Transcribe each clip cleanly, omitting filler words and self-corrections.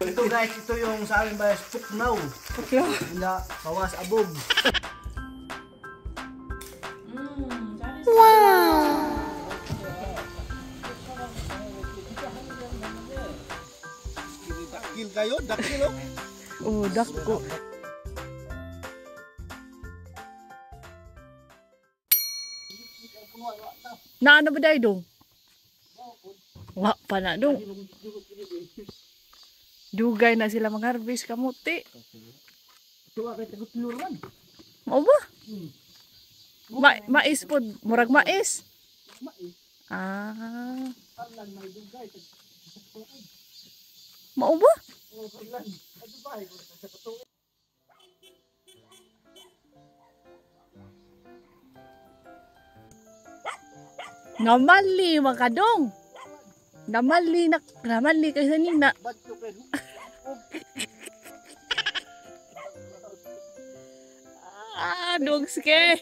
Ito guys, ito yung sa amin ba Puknaw. Wala, bawas abog. Wow! Dakil kayo, dakil oh. Oh, dako. Na ano ba dahi dong? Wa pa na dong. Dugay na sila mag-harvest kamuti. Mau ba? Mais po, murag mais. Ah. Mau ba? Namali makadong. Namali kasi nina. Dong ske.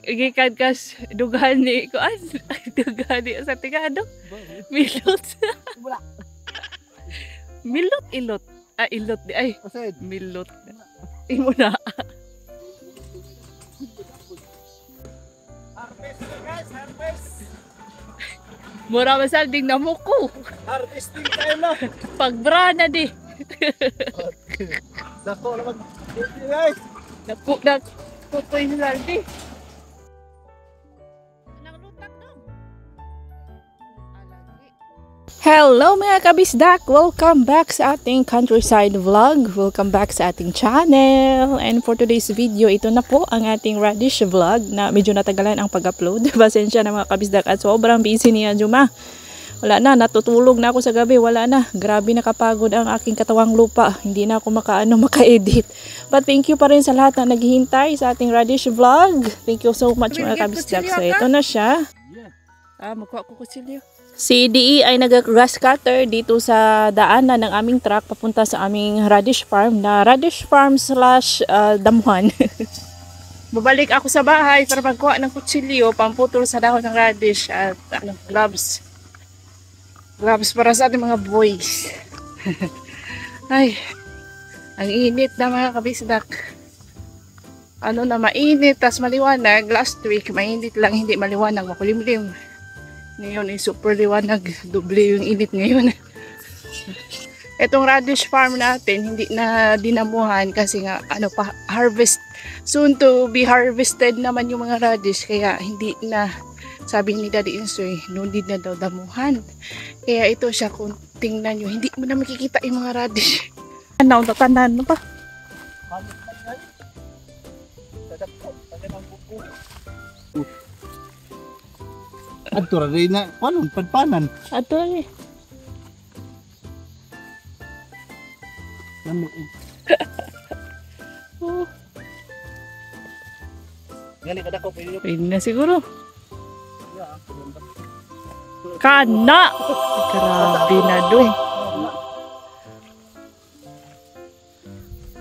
Gikan kas dugan ni ko dugan ni sa tingado. Milot. Milot ilot. Ilot di ay. Milot. Imo na. Harvest guys, harvest. Mura masalding na muko. Harvesting tayo na. Pagbrana di. Dako naman guys. Nakutoy nila di. Hello mga kabisdak! Welcome back sa ating countryside vlog. Welcome back sa ating channel. And for today's video, ito na po ang ating radish vlog na medyo natagalan ang pag-upload. Pasensya na mga kabisdak at sobrang busy niya Juma. Wala na, natutulog na ako sa gabi. Wala na, grabe nakapagod ang aking katawang lupa. Hindi na ako maka-edit. But thank you pa rin sa lahat na naghihintay sa ating radish vlog. Thank you so much mga kabisdak. So ito na siya. Magkuha ko kutsilyo. Si DE ay nag-grass cutter dito sa daanan ng aming truck papunta sa aming radish farm na radish farm / damuhan. Babalik ako sa bahay para magkuha ng kutsilyo pamputol sa dahon ng radish at gloves. Gloves para sa ating mga boys. Ay, ang init na mga kabisdak. Ano na mainit, tas maliwanag. Last week, mainit lang, hindi maliwanag, makulimlim. Ngayon ay super liwanag, doble yung init ngayon. Itong radish farm natin hindi na dinamuhan kasi nga harvest, soon to be harvested naman yung mga radish kaya hindi na, sabi ni Daddy Insoy, no need na daw damuhan. Kaya ito siya, kung tingnan nyo, hindi mo na makikita yung mga radish. Tatanan pa. Adto ra rin na, panon, padpanan. Ato eh. Gani kada ko pwede. Pwede na siguro. Kana! Grabe na doon.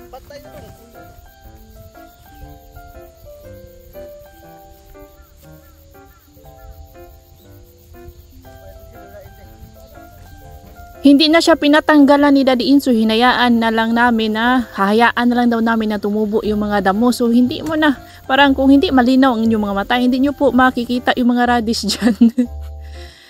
Patay na rin. Hindi na siya pinatanggalan ni Daddy Inso, hinayaan na lang namin na, hahayaan na lang daw namin na tumubo yung mga damo. So hindi mo na, parang kung hindi malinaw ang inyong mga mata, hindi nyo po makikita yung mga radish dyan.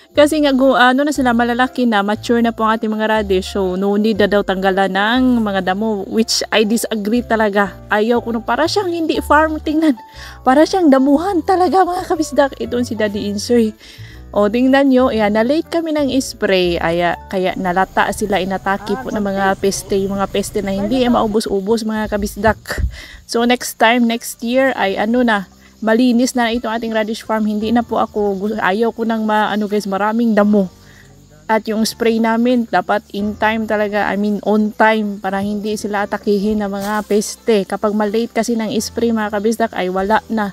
Kasi nga, na sila malalaki na, mature na po ang ating mga radish. So no need na daw tanggalan ng mga damo, which I disagree talaga. Ayaw ko para siyang hindi farm, tingnan. Para siyang damuhan talaga mga kabisdak. Ito si Daddy Inso. O, tingnan nyo, na-late kami ng spray, kaya nalata sila, inatake po ng mga peste, yung mga peste na hindi maubos-ubos mga kabisdak. So, next year, ay malinis na itong ating radish farm. Hindi na po ayaw ko ng maraming damo. At yung spray namin, dapat in time talaga, on time, para hindi sila atakihin ng mga peste. Kapag malate kasi ng spray mga kabisdak, ay wala na.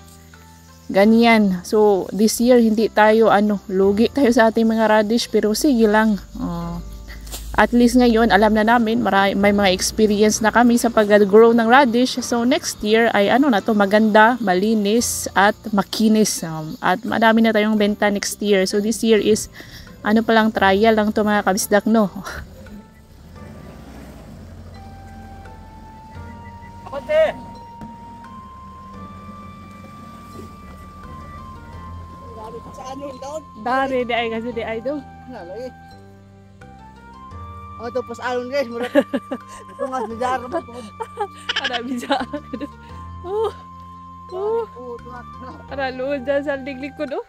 Ganyan. So, this year, hindi tayo, lugi tayo sa ating mga radish, pero sige lang. At least ngayon, alam na namin, may mga experience na kami sa pag-grow ng radish. So, next year, ay maganda, malinis, at makinis. At madami na tayong benta next year. So, this year is, palang trial lang to mga kabisdak, no? ate. Sa ano daw? Dari di ay kasi di ay daw. Lagi. Oh, to pas alon guys, murag. Ito nga sa jar ba? Ara bisa. Oh. Oh. Ara luod dyan sa liglig ko do.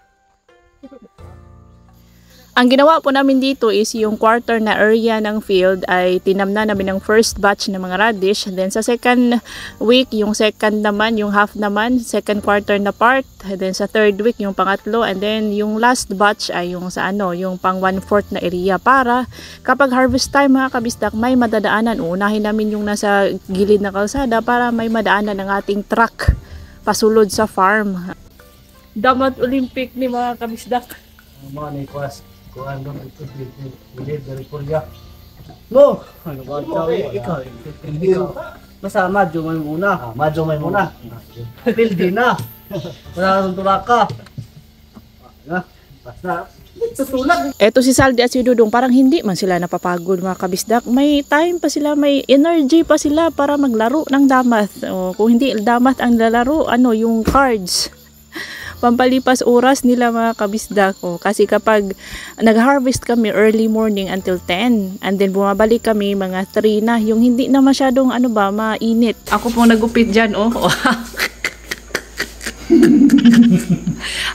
Ang ginawa po namin dito is yung quarter na area ng field ay tinamna namin ng first batch ng mga radish. Then sa second week, yung second naman, yung half naman, second quarter na part. Then sa third week, yung pangatlo. And then yung last batch ay yung sa ano, yung pang 1/4 na area para kapag harvest time mga kabisdak, may madadaanan. Unahin namin yung nasa gilid na kalsada para may madaanan ng ating truck pasulod sa farm. Damat Olympic ni mga kabisdak. Mga ni kwas. Kuan dong itu di dari Korea. No, ano ba ikaw? Basta madyo may muna. Madyo may muna. Pildi na. Wala nang tulaka. Basta tutulak. Eto si Saldi at si Dudong, parang hindi man sila napapagod mga kabisdak. May time pa sila, may energy pa sila para maglaro ng damat. O, kung hindi damat ang lalaro, ano, yung cards. Pampalipas oras nila mga kabisdak ko. Kasi kapag nag-harvest kami early morning until 10 and then bumabalik kami mga 3 na, yung hindi na masyadong ano ba, mainit. Ako pong nagupit dyan, oh.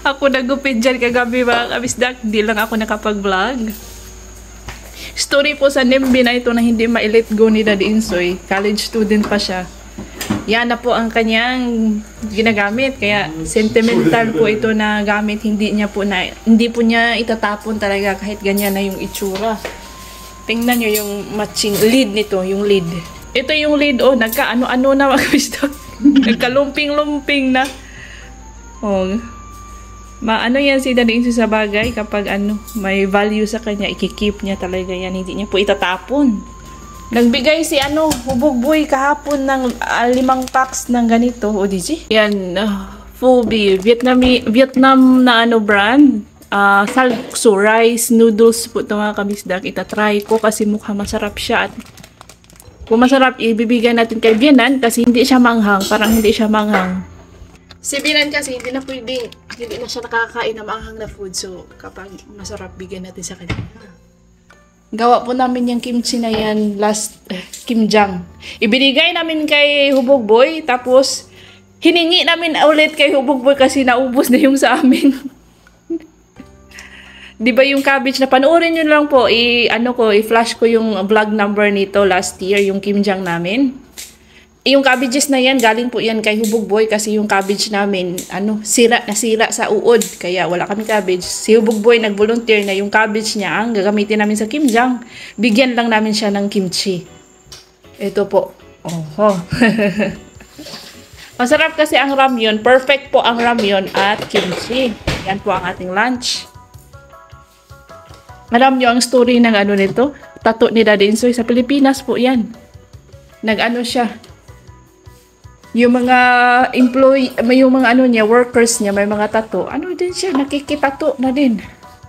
Ako nagupit dyan kagabi mga kabisdak. Hindi lang ako nakapag-vlog. Story po sa Nimbi na ito na hindi ma-let go ni Daddy Insoy. College student pa siya. Yan na po ang kanyang ginagamit. Kaya sentimental po ito na gamit. Hindi po niya itatapon talaga kahit ganyan na yung itsura. Tingnan nyo yung matching lid nito, yung lid. Ito yung lid, oh, nagka-ano-ano na mga kabisdak. Nagkalumping-lumping na. Oh. Maano yan si Daddy Insoy sa bagay kapag ano, may value sa kanya, ikikip niya talaga yan. Hindi niya po itatapon. Nagbigay si ano, Hubog Boy kahapon ng 5 packs ng ganito. O, DJ? Yan, Phoebe. Vietnam na ano brand. Salkso rice noodles po ito mga kabisdak. Itatry ko kasi mukhang masarap siya. At kung masarap, ibibigay natin kay Bianan kasi hindi siya manghang. Parang hindi siya manghang. Si Bianan kasi hindi na pwedeng, hindi na siya nakakain ng manghang na food. So, kapag masarap, bigyan natin sa kanya. Gawa po namin yung kimchi na yan last kimjang. Ibinigay namin kay Hubog Boy, tapos hiningi namin ulit kay Hubog Boy kasi naubos na yung sa amin. Di ba yung cabbage na panoorin nyo lang po, i-flash ko yung vlog number nito last year, yung kimjang namin. Yung cabbages na yan, galing po yan kay Hubog Boy kasi yung cabbage namin, nasira sa uod. Kaya wala kami cabbage. Si Hubog Boy nag-volunteer na yung cabbage niya ang gagamitin namin sa kimjang. Bigyan lang namin siya ng kimchi. Ito po. Oh. Masarap kasi ang ramyun. Perfect po ang ramyun at kimchi. Yan po ang ating lunch. Alam nyo ang story ng ano nito? Tattoo ni Daddy Insoy. Sa Pilipinas po yan. Nag-ano siya. Yung mga yung mga workers niya, may mga tattoo. Ano din siya, nakikitato na din.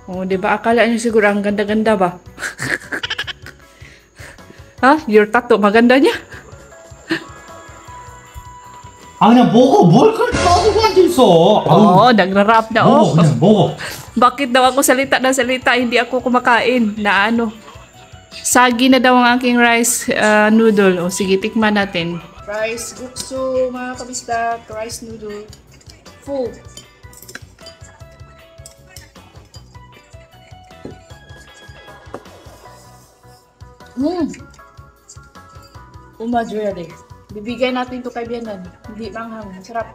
Oh, 'di ba? Akala niyo siguro ang ganda-ganda ba? Ha? Your tattoo maganda niya? 아 그냥 먹어 뭘 그렇게 떠들고 앉아있어. Oo, nagra-rap na oh. 먹어 그냥 먹어. Bakit daw ako salita na salita, hindi ako kumakain na ano? Sagi na daw ang aking rice noodle. O sige, tikman natin. Rice guksu, mga kabisdak. Rice noodle. Full. Umadyo yan eh. Bibigay natin ito kay Bianan. Hindi manghang. Masarap.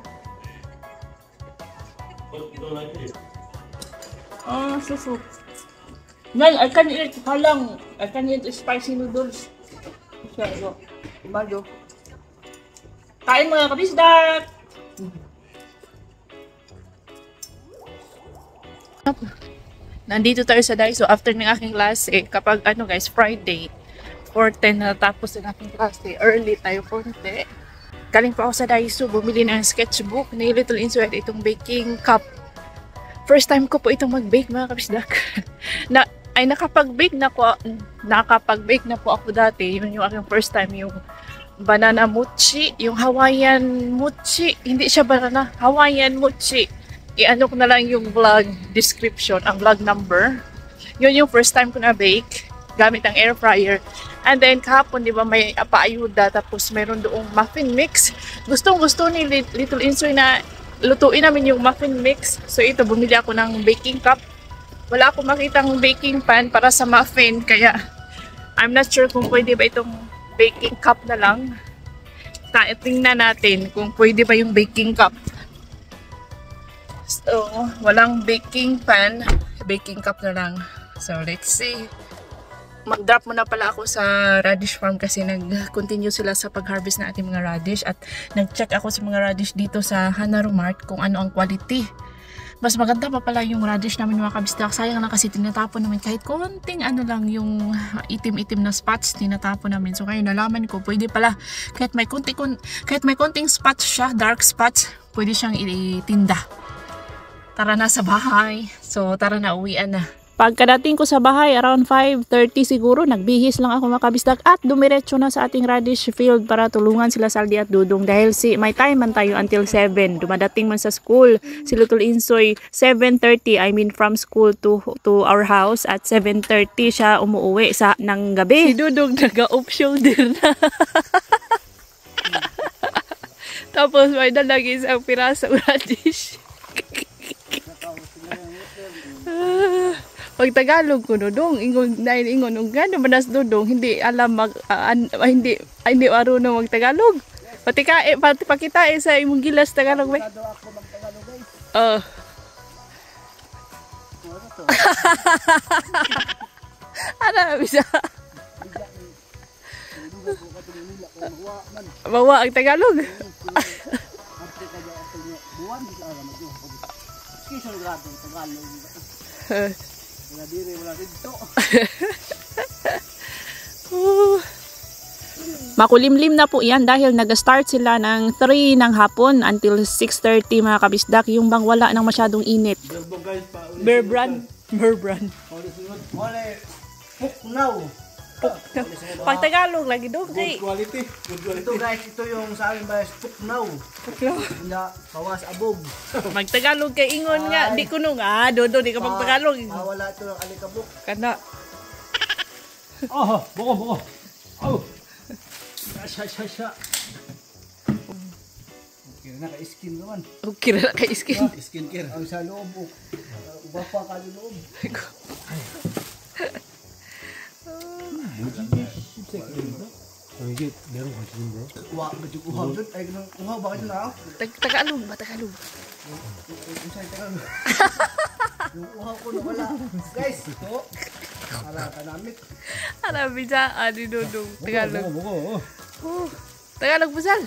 Susu. Nay, I can eat halang. I can eat spicy noodles. So, umadyo. Kain mga kabisdak! Nandito tayo sa Daiso after ng aking klase. Kapag guys, Friday, 4:10 na tapos ng aking klase. Early tayo konti. Galing pa ako sa Daiso, bumili ng sketchbook ni Little Insoy at itong baking cup. First time ko po itong mag-bake mga kabisdak. Nakapag-bake na po ako dati. Yun yung aking first time, yung banana mochi, yung Hawaiian mochi. Hindi siya banana, Hawaiian mochi. I-ano ko na lang yung vlog description, ang vlog number. Yun yung first time ko na bake gamit ang air fryer. And then kahapon, di ba, may paayuda, tapos mayroon doong muffin mix. Gustong-gusto ni Little Insoy na lutuin namin yung muffin mix. So ito, bumili ako ng baking cup. Wala akong makitang baking pan para sa muffin, kaya I'm not sure kung pwede ba itong baking cup na lang. Tingnan natin kung pwede ba yung baking cup. So, walang baking pan, baking cup na lang. So, let's see. Mag-drop muna pala ako sa radish farm kasi nag-continue sila sa pag-harvest na ating mga radish at nag-check ako sa mga radish dito sa Hanaru Mart kung ano ang quality. Mas maganda pa pala yung radish namin mga kabisdak. Sayang lang kasi tinatapon namin kahit konting ano lang yung itim-itim na spots tinatapon namin. So ngayon nalaman ko pwede pala kahit may konting spots siya, dark spots, pwede siyang itinda. Tara na sa bahay. So tara na, uwian na. Pagkadating ko sa bahay, around 5:30 siguro, nagbihis lang ako makabisdak at dumiretso na sa ating radish field para tulungan sila Saldi at Dudong dahil may time man tayo until 7. Dumadating man sa school si Little Insoy 7:30, I mean from school to our house at 7:30 siya umuwi ng gabi. Si Dudong nag-off shoulder na. Tapos may dalagi isang pirasong radish. Pag Tagalog ko Dudong, ingon ung gano manas Dudong, hindi alam hindi marunong mag Tagalog. Pati pakita sa imong gilas Tagalog ba? Oh. Ana bisa. Bawa ang Tagalog. Makulimlim na po yan dahil nag-start sila ng 3 ng hapon until 6:30 mga kabisdak, yung bang wala nang masyadong init. Bear brand. Puknaw. Pag Tagalog lagi doon kay Good quality. Ito guys, ito yung sa amin ba, puknaw. Hindi, bawas abog. Mag Tagalog kay ingon nga, di kuno nga, Dodo di ka mag Tagalog. Wala ito yung alikabok. Kana. Oh, boko. Oh. Sha. Okay na, ka-skin naman. Okay ra kay skin. Skincare. Ang sa loob, uba pa ka loob. 이게 내로 가시는데? Uha, medyo uha doon. Ay, uha, bakit na ako? Tagalog ba Tagalog? Yung uha ko na wala. Guys, ito. Para kanamit. Ara bisa ani Dodong Tagalog. 먹어. Tagalog busal.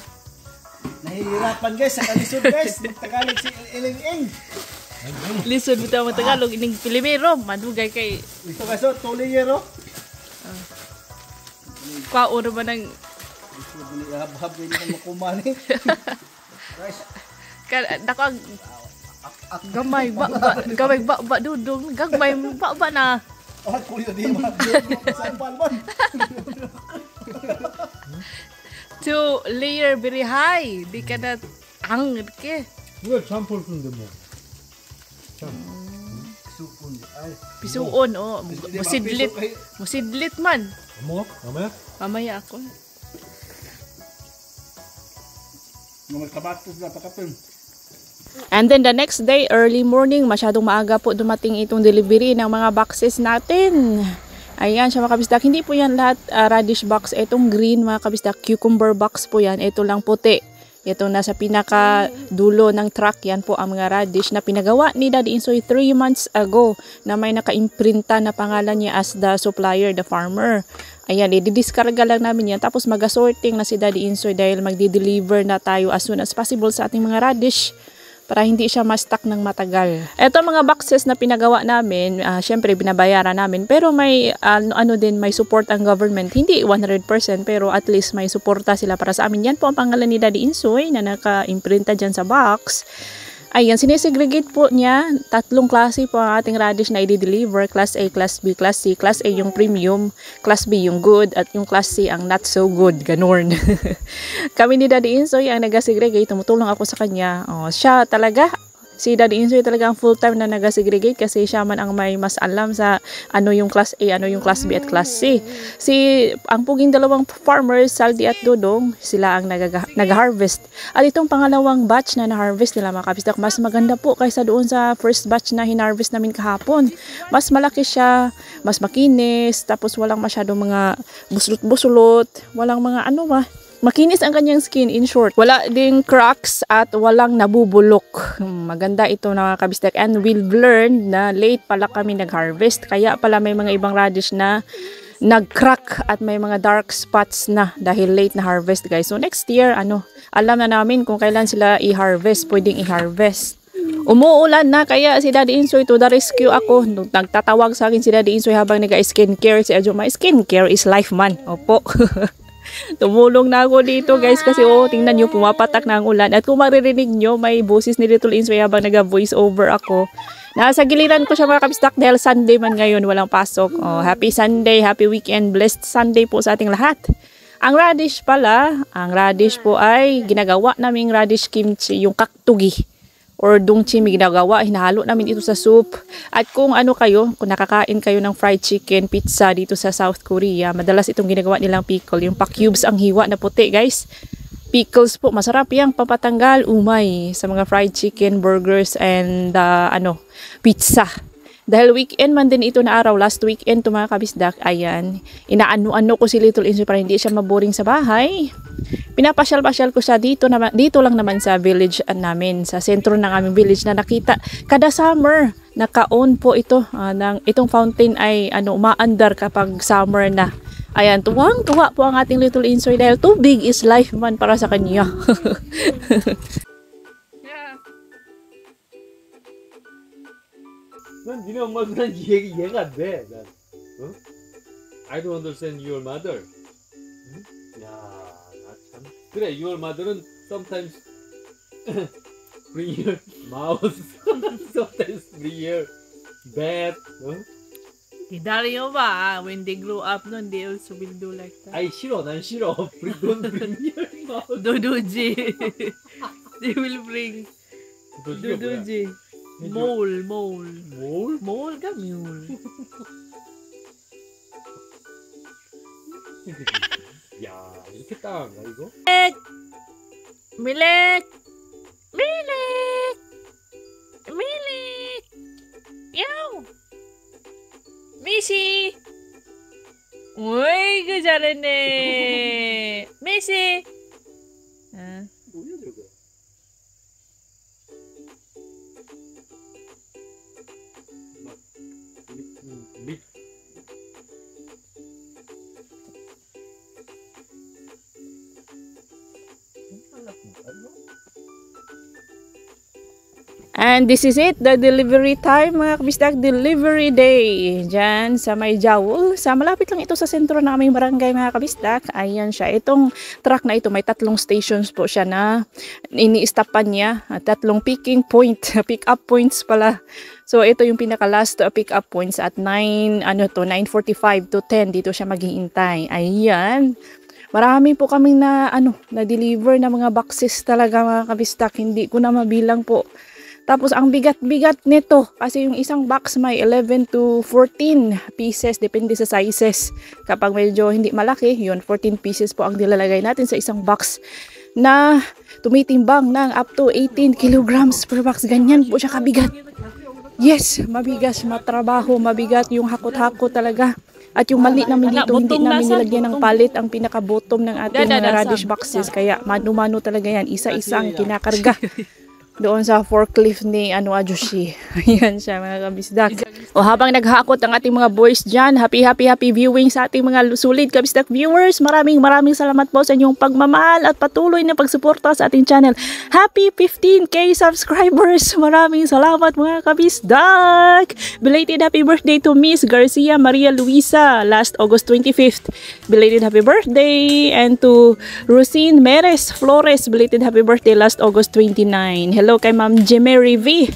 Nahihirapan guys, sa kalisod guys. Tagalog si Iling-ing. Lisod bitaw mo Tagalog ining Pilipino, madugay kay Ito guys, tuliyero. kwao naman ng Hab-hab yun yung makumani. Guys, dako gamay ba Dudong gagmay ba na. kuyo di ba? Sampal ba? 2 layer very high. Di ka na ang ke. 왜 잠폴 쓰는데 뭐? Sukun. Ay, Pisuon musidlit man. 안 먹어? 남아야? Mamaya ako. mga kabatos na pakapin. And then the next day, early morning, masyadong maaga po dumating itong delivery ng mga boxes natin. Ayan siya mga kabisdak. Hindi po yan lahat radish box. Itong green mga kabisdak, cucumber box po yan. Ito lang puti. Ito nasa pinaka dulo ng truck. Yan po ang mga radish na pinagawa ni Daddy Insoy 3 months ago na may naka-imprinta na pangalan niya as the supplier, the farmer. Ayan, i-discarga lang namin yan. Tapos mag-sorting na si Daddy Insoy dahil magdi-deliver na tayo as soon as possible sa ating mga radish para hindi siya ma-stuck ng matagal. Ito mga boxes na pinagawa namin, syempre binabayaran namin. Pero may may support ang government. Hindi 100% pero at least may suporta sila para sa amin. Yan po ang pangalan ni Daddy Insoy na naka-imprinta dyan sa box. Ayan, sinesegregate po niya. 3 klase po ang ating radish na i-deliver. Class A, Class B, Class C. Class A yung premium, Class B yung good, at yung Class C ang not so good. Ganon. Kami ni Daddy Insoy ang nag-segregate. Tumutulong ako sa kanya. Oh, siya talaga. Si Daddy Insoy talaga ang full-time na nag-segregate kasi siya man ang may mas alam sa ano yung Class A, ano yung Class B at Class C. Ang puging dalawang farmers, Saldi at Dodong, sila ang nag-harvest. At itong pangalawang batch na na-harvest nila mga kabisdak, mas maganda po kaysa doon sa first batch na hinarvest namin kahapon. Mas malaki siya, mas makinis, tapos walang masyadong mga busulot-busulot, walang mga makinis ang kanyang skin, in short. Wala ding cracks at walang nabubulok. Maganda ito na kabisdak. And we've learned na late pala kami nag-harvest. Kaya pala may mga ibang radish na nag-crack at may mga dark spots na dahil late na harvest, guys. So next year, alam na namin kung kailan sila i-harvest, pwedeng i-harvest. Umuulan na kaya si Daddy Insoy to the rescue ako. Nagtatawag sa akin si Daddy Insoy habang nag-skincare. Si Adjo, my skincare is life man. Opo. Tumulong na ako dito, guys, kasi tingnan nyo, pumapatak na ang ulan. At kung maririnig nyo, may boses ni Little Insoy habang nag-voice over ako. Nasa giliran ko siya mga kabisdak dahil Sunday man ngayon, walang pasok. Happy Sunday, happy weekend, blessed Sunday po sa ating lahat. Ang radish pala, ang radish po ay ginagawa naming radish kimchi, yung kaktugi. Or dongchi, may ginagawa, hinahalo namin ito sa soup. At kung kung nakakain kayo ng fried chicken, pizza dito sa South Korea, madalas itong ginagawa nilang pickle. Yung pa-cubes ang hiwa na puti, guys. Pickles po, masarap yang papatanggal umay sa mga fried chicken, burgers, and pizza. Dahil weekend man din ito na araw, last weekend to mga kabisdak, ayan, inaano-ano ko si Little Insoy para hindi siya maboring sa bahay. Pinapasyal-pasyal ko siya dito lang naman sa village namin, sa sentro ng aming village na nakita. Kada summer, naka-on po ito, itong fountain ay umaandar kapag summer na. Ayan, tuwang-tuwa po ang ating Little Insoy dahil tubig is life man para sa kanya. 난 니네 엄마도 난 이해가 안 돼. 난, I don't understand your mother. 야, 나 참. 그래, your mother은 sometimes bring your mouse, sometimes bring your bed. Dario ba, when they grow up, they also will do like that. 아이 싫어, 난 싫어. Don't bring your mouse. Dodoji. They will bring Dodoji. Mole ka mule. 야, 이렇게 따가운가 이거? Milik! Yaw! Missy! Uy, good jalan eh! Missy! 뭐야 저거? 립. And this is it, the delivery time mga kabisdak, delivery day dyan sa May Jawol. Malapit lang ito sa sentro ng aming barangay mga kabisdak. Ayan siya, itong truck na ito may 3 stations po siya na ini-stopan niya, 3 picking point, pick up points pala. So ito yung pinaka last pick up points at 9:45 to 10 dito siya maghihintay. Ayan. Marami po kaming na-deliver na mga boxes talaga mga kabistak. Hindi ko na mabilang po. Tapos ang bigat-bigat nito kasi yung isang box may 11 to 14 pieces depende sa sizes. Kapag medyo hindi malaki, yun 14 pieces po ang nilalagay natin sa isang box na tumitimbang ng up to 18 kilograms per box. Ganyan po siya kabigat. Yes, mabigas, matrabaho, mabigat yung hakot-hakot talaga. At yung mali namin dito, hindi namin nilagyan ng palit ang pinaka-bottom ng ating radish boxes. Kaya mano-mano talaga yan, isa-isa ang kinakarga. Doon sa forklift ni Ajushi. Ayan siya mga kabisdak. O habang naghakot ang ating mga boys dyan, happy viewing sa ating mga sulit kabisdak viewers. Maraming salamat po sa inyong pagmamahal at patuloy na pagsuporta sa ating channel. Happy 15K subscribers. Maraming salamat mga kabisdak. Belated happy birthday to Miss Garcia Maria Luisa last August 25th. Belated happy birthday. And to Rosine Meres Flores, belated happy birthday last August 29. Hello Hello kay Ma'am Jemery V.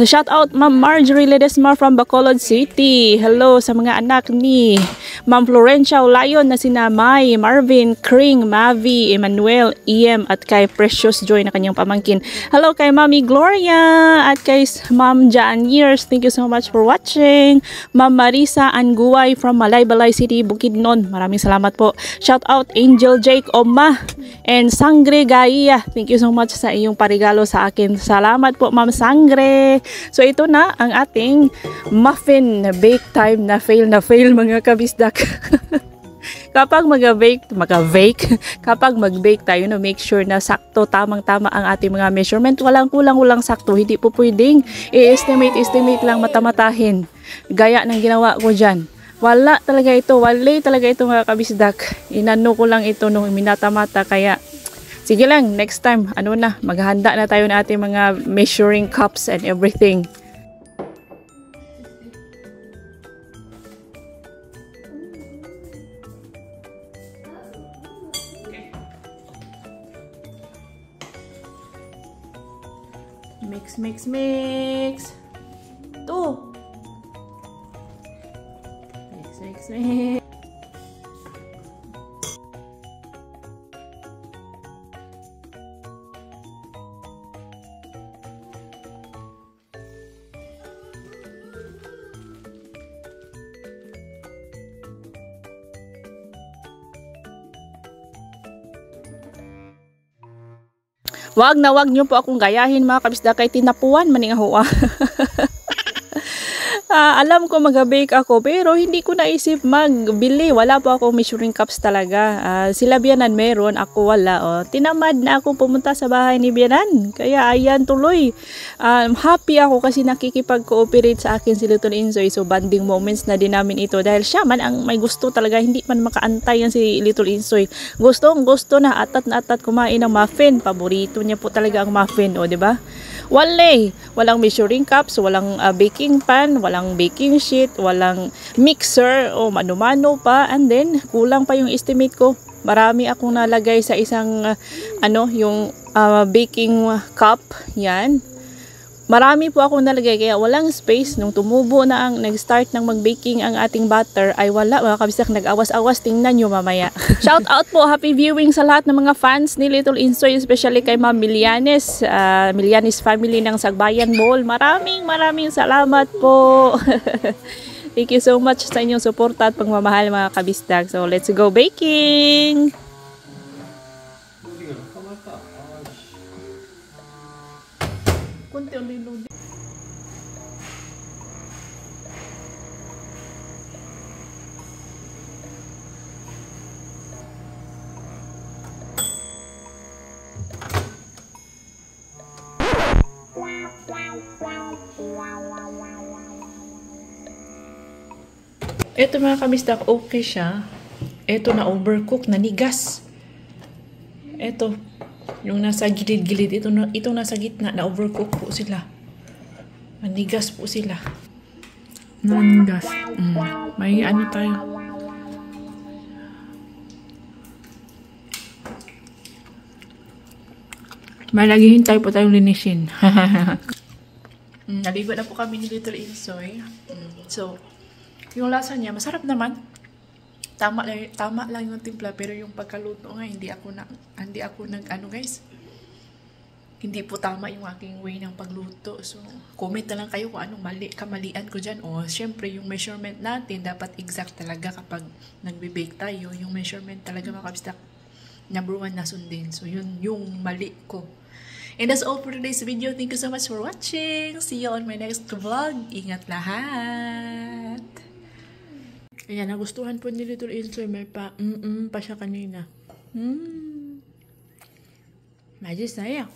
Shout out Ma'am Marjorie Ledesma from Bacolod City. Hello sa mga anak ni Ma'am Florencia Olayon na sina May, Marvin, Kring, Mavi, Emmanuel, EM at kay Precious Joy na kanyang pamangkin. Hello kay Mami Gloria at kay Ma'am Jaan Years. Thank you so much for watching. Ma'am Marisa Anguay from Malaybalay City, Bukidnon. Maraming salamat po. Shout out Angel Jake Oma and Sangre Gaia. Thank you so much sa iyong parigalo sa akin. Salamat po Ma'am Sangre. So ito na ang ating muffin bake time na fail mga kabisdak. Kapag kapag mag-bake tayo, no, make sure na sakto, tamang-tama ang ating mga measurement. Walang kulang-kulang sakto. Hindi po pwedeng i-estimate lang mata-matahin. Gaya ng ginawa ko dyan. Wala talaga ito mga kabisdak. Inano ko lang ito nung minata-mata, kaya sige lang, next time, maghahanda na tayo ng ating mga measuring cups and everything. Mix. Ito. Mix. Wag niyo po akong gayahin mga kabisda, kay tinapuan maning ahoa. Alam ko mag-bake ako pero hindi ko naisip magbili. Wala po ako measuring cups talaga. Sila Bianan meron, ako wala. Tinamad na akong pumunta sa bahay ni Bianan. Kaya ayan tuloy. Happy ako kasi nakikipag-cooperate sa akin si Little Insoy. So bonding moments na din namin ito. Dahil siya man ang may gusto talaga. Hindi man makaantay yan si Little Insoy. Gusto na atat kumain ng muffin. Paborito niya po talaga ang muffin. O diba? Walang measuring cups, walang baking pan, walang baking sheet, walang mixer o mano-mano pa, and then kulang pa yung estimate ko. Marami akong nalagay sa isang yung baking cup, yan. Marami po akong nalagay kaya walang space. Nung tumubo na nag-start ng mag-baking ang ating butter ay wala mga kabisdak, nag-awas-awas. Tingnan nyo mamaya. Shout out po, happy viewing sa lahat ng mga fans ni Little Insoy, especially kay Ma'am Milianes, Milianes family ng Sagbayan Mall. Maraming salamat po. Thank you so much sa inyong suporta at pagmamahal mga kabisdak. So let's go baking! Ito mga kabisdak, okay siya. Ito na overcook, nanigas. Ito, yung nasa gilid-gilid, ito nasa gitna, na overcook po sila. Nanigas po sila. Nanigas. May tayo. May naghihintay po tayong linisin. Naligo na po kami ni Little Insoy. So, yung lasa niya, masarap naman. Tama lang yung timpla, pero yung pagkaluto nga, hindi ako guys. Hindi po tama yung aking way ng pagluto. So, comment na lang kayo kung anong kamalian ko dyan. O, syempre, yung measurement natin, dapat exact talaga kapag nagbe-bake tayo. Yung measurement talaga mga kabisdak, number 1 na sundin. So, yun yung mali ko. And that's all for today's video. Thank you so much for watching. See you on my next vlog. Ingat lahat. Ayan, nagustuhan po ni Little Insoy. May pa siya kanina. Medyo saya.